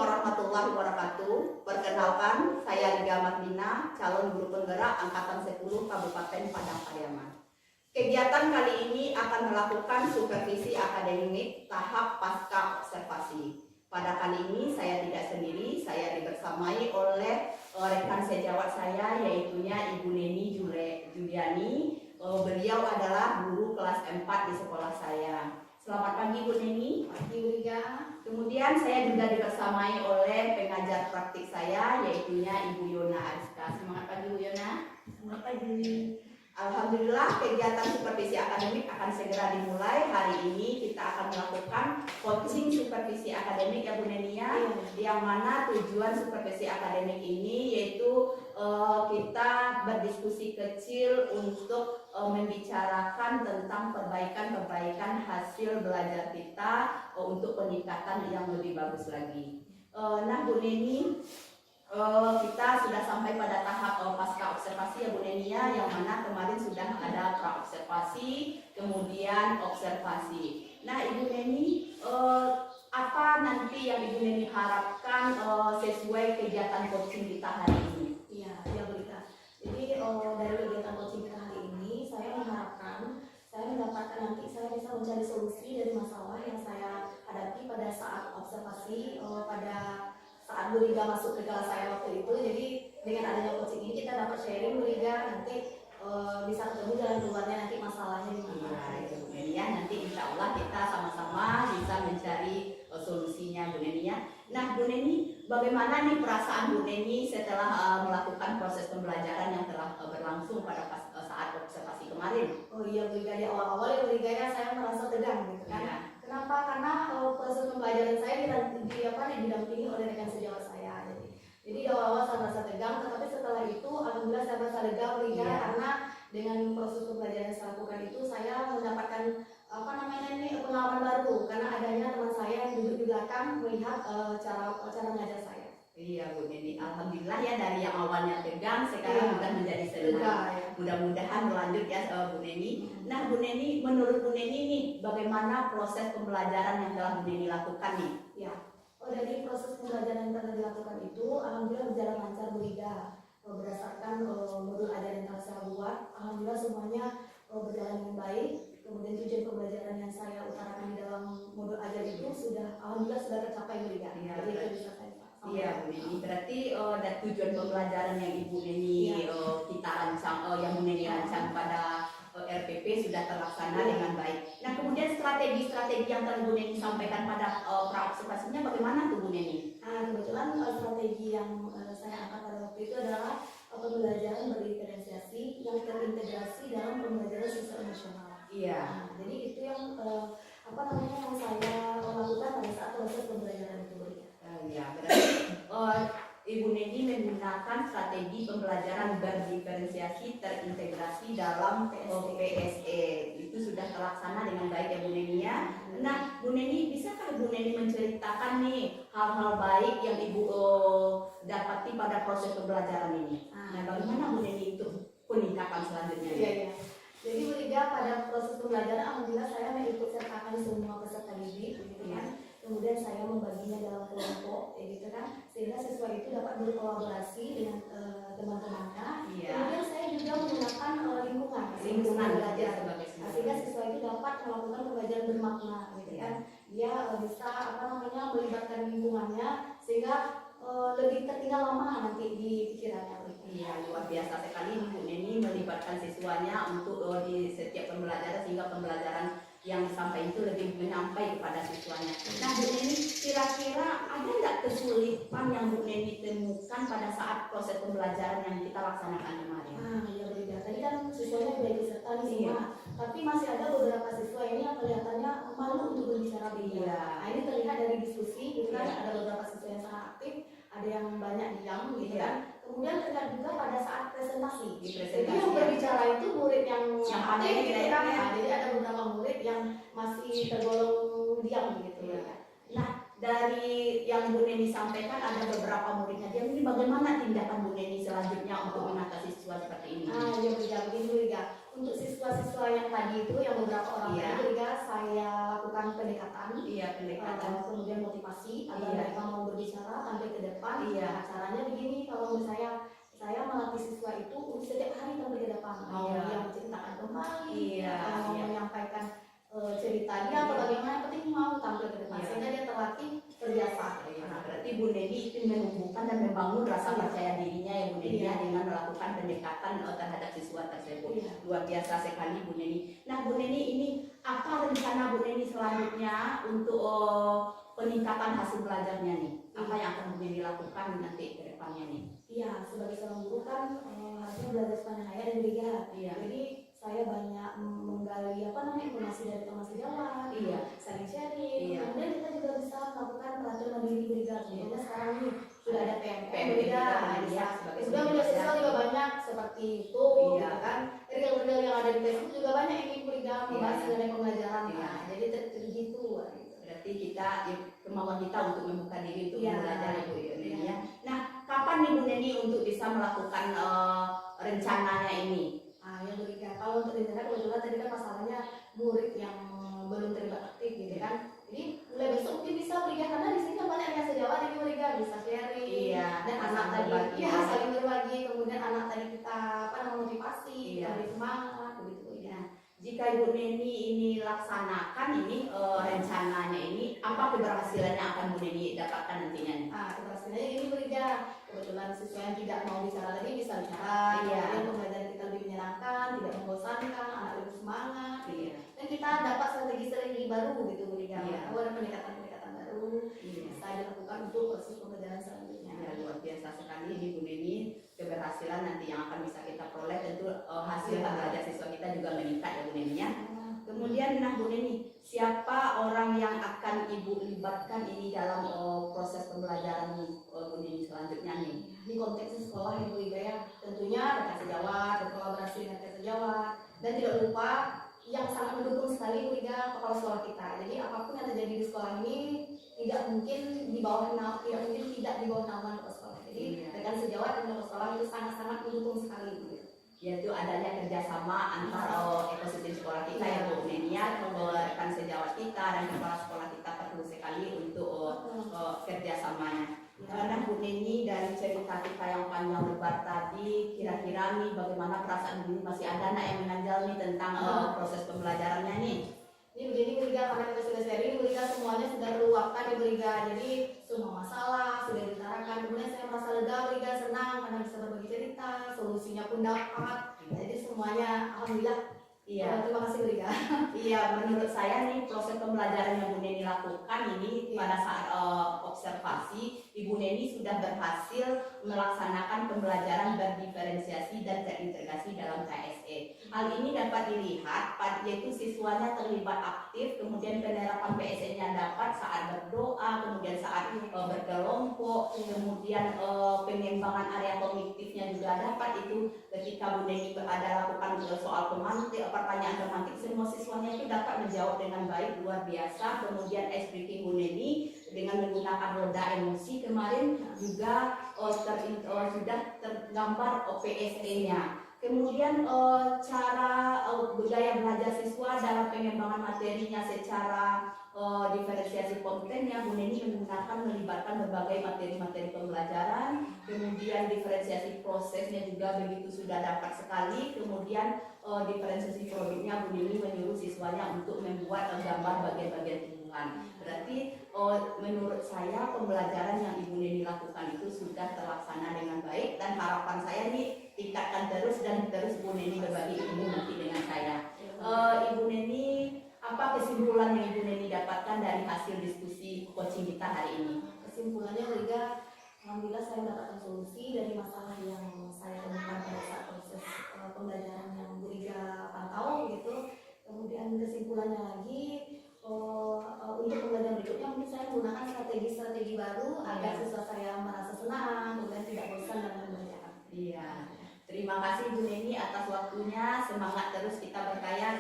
warahmatullahi wabarakatuh. Perkenalkan, saya Liga Marlina, calon guru penggerak Angkatan 10 Kabupaten Padang Pariaman. Kegiatan kali ini akan melakukan supervisi akademik tahap pasca observasi. Pada kali ini saya tidak sendiri, saya dibersamai oleh rekan sejawat saya, yaitunya Ibu Neni Juliani. Beliau adalah guru kelas 4 di sekolah saya. Selamat pagi Bu Neni. Pagi Bu Liga. Kemudian saya juga dibersamai oleh pengajar praktik saya, yaitunya Ibu Yona Ariska. Semangat pagi Bu Yona. Selamat pagi. Alhamdulillah, kegiatan supervisi akademik akan segera dimulai. Hari ini kita akan melakukan coaching supervisi akademik ya Bu Nenia, yang mana tujuan supervisi akademik ini yaitu kita berdiskusi kecil untuk membicarakan tentang perbaikan hasil belajar kita untuk peningkatan yang lebih bagus lagi. Nah Bu Neni, kita sudah sampai pada tahap pasca observasi ya Bu Neni ya, yang mana kemarin sudah ada pra observasi, kemudian observasi. Nah Ibu Neni, apa nanti yang Ibu Neni harapkan sesuai kegiatan coaching kita hari ini? Iya Bu Liga. Jadi dari kegiatan coaching kita hari ini, saya mengharapkan saya mendapatkan nanti saya bisa mencari solusi dari masalah yang saya hadapi pada saat observasi, pada saat Bu Liga masuk ke kelas saya waktu itu. Jadi dengan adanya coaching ini kita dapat sharing Bu Liga, nanti bisa ketemu jalan keluarnya nanti masalahnya di mana. Ya, nanti insya Allah kita sama-sama bisa mencari solusinya Bu Neni ya. Nah Bu Neni, bagaimana nih perasaan Bu Neni setelah melakukan proses pembelajaran yang telah berlangsung pada saat observasi kemarin? Oh iya Bu Liga, di awal-awal ya Bu Liga ya saya merasa tegang gitu kan. Ya. Kenapa? Karena proses pembelajaran saya didampingi oleh rekan sejawat saya. Jadi di awal-awal saya merasa tegang, tetapi setelah itu alhamdulillah saya merasa lega Bu Liga, karena dengan proses pembelajaran yang saya lakukan itu saya mendapatkan pengalaman baru, karena adanya teman saya yang duduk di belakang melihat cara mengajar saya. Iya Bu Neni, alhamdulillah ya, dari yang awalnya tegang sekarang sudah menjadi senang. Mudah-mudahan berlanjut ya Bu Neni. Nah Bu Neni, menurut Bu Neni nih, bagaimana proses pembelajaran yang telah Bu Neni lakukan nih? Ya, dari proses pembelajaran yang telah dilakukan itu alhamdulillah berjalan lancar Bu Liga. Berdasarkan modul ajaran yang telah saya buat, alhamdulillah semuanya berjalan dengan baik. Kemudian tujuan pembelajaran yang saya utarakan di dalam modul ajar itu alhamdulillah sudah tercapai Bu Liga. Jadi itu bisa saya. Iya Bu Neni, berarti tujuan pembelajaran yang Ibu Neni kita rancang, yang Bu Neni rancang pada RPP sudah terlaksana dengan baik. Nah kemudian strategi-strategi yang telah Bu Neni sampaikan pada pra observasinya bagaimana tuh Bu Neni? Kebetulan strategi yang saya angkat pada waktu itu adalah pembelajaran berdiferensiasi yang terintegrasi dalam pembelajaran sosial emosional. Iya. Jadi itu yang yang saya lakukan pada saat proses pembelajaran itu. Ya, berarti Ibu Neni menggunakan strategi pembelajaran berdiferensiasi terintegrasi dalam PSE. Itu sudah terlaksana dengan baik ya Bu Neni ya. Nah Bu Neni, bisakah Bu Neni menceritakan nih hal-hal baik yang Ibu dapati pada proses pembelajaran ini? Nah bagaimana Bu Neni itu peningkatan selanjutnya? Iya. Jadi Bu Liga, pada proses pembelajaran alhamdulillah saya mengikut sertakan semua peserta didik gitu kan. Kemudian saya membaginya dalam kelompok gitu kan, sehingga siswa itu dapat berkolaborasi dengan teman-temannya. Kemudian saya juga menggunakan lingkungan belajar, sehingga siswa itu dapat melakukan pembelajaran bermakna gitu kan. Dia bisa melibatkan lingkungannya sehingga lebih tertinggal lama nanti di pikirannya. Iya, luar biasa sekali Bu Neni melibatkan siswanya untuk di setiap pembelajaran, sehingga pembelajaran yang sampai itu lebih menyampai kepada siswanya. Nah Bu Neni, kira-kira ada nggak kesulitan yang Bu Neni temukan pada saat proses pembelajaran yang kita laksanakan kemarin? Iya Bu Liga, tadi kan siswanya sudah ikut serta nih semua, tapi masih ada beberapa siswa ini yang kelihatannya malu untuk berbicara Bu Liga. Ini terlihat dari diskusi gitu kan, ada beberapa siswa yang sangat aktif, ada yang banyak diam gitu kan. Kemudian terlihat juga pada saat presentasi. Jadi yang berbicara itu murid yang aktif gitu kan. Jadi ada beberapa murid yang masih tergolong diam gitu ya. Nah dari yang Bu Neni sampaikan ada beberapa muridnya diam, ini bagaimana tindakan Bu Neni selanjutnya untuk mengatasi siswa seperti ini? Ya begini ya. Untuk siswa-siswa yang tadi itu, yang beberapa orang tadi saya lakukan pendekatan. Pendekatan. Kemudian motivasi agar mereka mau berbicara, tampil ke depan. Iya. Nah, caranya begini, kalau saya melatih siswa itu untuk setiap hari tampil ke depan, mau Iya. yang menceritakan kembali, Iya, mau iya. menyampaikan cerita dia atau bagaimana, yang penting mau tampil ke depan, Iya. sehingga dia terlatih terbiasa. Nah, berarti Bu Neni itu menumbuhkan dan membangun rasa percaya dirinya ya Bu Neni ya, dengan melakukan pendekatan terhadap siswa tersebut. Iya. Luar biasa sekali Bu Neni. Nah Bu Neni, ini apa rencana Bu Neni selanjutnya untuk peningkatan hasil belajarnya nih? Apa yang akan Bu Neni lakukan nanti ke depannya nih? Iya, sebagai seorang guru kan harusnya belajar sepanjang hayat dan berbicara. Iya. Jadi saya banyak menggali informasi dari teman sejawat, Iya. saling sharing. Iya. Kemudian kita juga bisa melakukan pelatihan mandiri berbicara. Contohnya sekarang nih sudah ada PMM PMM berbicara. ya, sebagai Kemudian media sosial juga banyak seperti itu, Iya. gitu kan. Reel-reel yang ada di Facebook juga banyak yang berbicara membahas Iya. mengenai pembelajaran. Iya. Nah, jadi gitu. Berarti kita kemauan kita untuk membuka diri untuk Iya. belajar ya Bu Neni Iya. ya. Nah, kapan nih Bu Neni untuk bisa melakukan rencananya ini? Yang berbicara, kalau untuk rencana kebetulan tadi kan masalahnya murid yang belum terlibat aktif gitu kan. Jadi mulai besok mungkin bisa berbicara, karena di sini kan banyak yang sejawat jadi berbicara, bisa sharing. Iya, Dan anak saling tadi berbagi. ya saling berbagi, kemudian anak tadi kita memotivasi, Iya. memberi semangat begitu ya. Jika Ibu Neni ini laksanakan ini rencananya ini, apa keberhasilan yang akan Bu Neni dapatkan nantinya? Keberhasilannya ini berbicara. Kebetulan siswa yang tidak mau bicara tadi bisa bicara. Iya. Kemudian pembelajaran kita lebih menyenangkan, tidak membosankan, anak lebih semangat. Iya. Dan kita dapat strategi-strategi baru gitu Bu Liga. Iya. Ada pendekatan-pendekatan baru Iya. bisa dilakukan untuk proses pembelajaran selanjutnya. Ya, luar biasa sekali ini Bu Neni, keberhasilan nanti yang akan bisa kita peroleh tentu hasil belajar siswa kita juga meningkat ya Bu Neni ya. Kemudian nah Bu Neni, siapa orang yang akan Ibu libatkan ini dalam proses pembelajaran Bu Neni selanjutnya nih? Di konteks sekolah Ibu Liga ya, tentunya rekan sejawat, berkolaborasi dengan rekan sejawat, dan tidak lupa yang sangat mendukung sekali Ibu Liga, kepala sekolah kita. Jadi apapun yang terjadi di sekolah ini tidak mungkin di bawah naungan kepala sekolah. Jadi Iya. rekan sejawat dan kepala sekolah itu sangat-sangat mendukung sekali Bu Liga. Yaitu adanya kerjasama antar ekosistem sekolah kita ya Bu Neni ya, rekan sejawat kita dan kepala sekolah kita perlu sekali untuk kerjasamanya. Karena Bu Neni dari cerita kita yang panjang lebar tadi, kira-kira nih bagaimana perasaan Bu Neni, masih ada anak yang menanjal nih tentang proses pembelajarannya nih? Ini begini Bu Liga, karena kita sudah sharing, Bu Liga semuanya sudah terluapkan di Bu Liga. Jadi semua masalah sudah diutarakan. Kemudian saya merasa lega, Bu Liga senang karena bisa berbagi cerita, solusinya pun dapat. Jadi semuanya alhamdulillah. Iya. Terima kasih Bu Liga. Iya, menurut saya nih proses pembelajaran yang Bu Neni lakukan ini pada saat observasi, Ibu Neni sudah berhasil melaksanakan pembelajaran berdiferensiasi dan terintegrasi dalam KSE. Hal ini dapat dilihat yaitu siswanya terlibat aktif, kemudian penerapan PSE-nya dapat saat berdoa, kemudian saat berkelompok, kemudian pengembangan area kognitifnya juga dapat itu ketika Bu Neni ada lakukan soal pertanyaan pemantik, semua siswanya itu dapat menjawab dengan baik, luar biasa. Kemudian ice breaking Bu Neni dengan menggunakan roda emosi kemarin juga sudah tergambar PSE-nya. Kemudian cara budaya belajar siswa dalam pengembangan materinya secara diferensiasi kontennya, Bu Neni melibatkan berbagai materi-materi pembelajaran, kemudian diferensiasi prosesnya juga begitu sudah dapat sekali, kemudian diferensiasi produknya Bu Neni menyuruh siswanya untuk membuat gambar bagian-bagian tumbuhan. Berarti menurut saya pembelajaran yang Ibu Neni lakukan itu sudah terlaksana dengan baik, dan harapan saya nih tingkatkan terus dan terus Bu Neni berbagi ilmu nanti dengan saya. Ibu Neni, apa kesimpulan yang Ibu Neni dapatkan dari hasil diskusi coaching kita hari ini? Kesimpulannya Bu Liga, alhamdulillah saya mendapatkan solusi dari masalah yang saya temukan pada saat proses pembelajaran yang Bu Liga pantau gitu. Kemudian kesimpulannya lagi, untuk pembelajaran berikutnya mungkin saya menggunakan strategi-strategi baru agar siswa saya merasa senang, kemudian tidak bosan dalam pembelajaran. Iya. Terima kasih Bu Neni atas waktunya. Semangat terus kita berkarya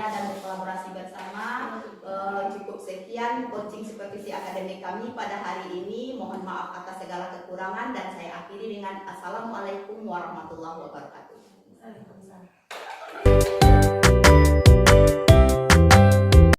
dan berkolaborasi bersama. Cukup sekian coaching supervisi akademik kami pada hari ini. Mohon maaf atas segala kekurangan dan saya akhiri dengan Assalamualaikum warahmatullahi wabarakatuh. Waalaikumsalam.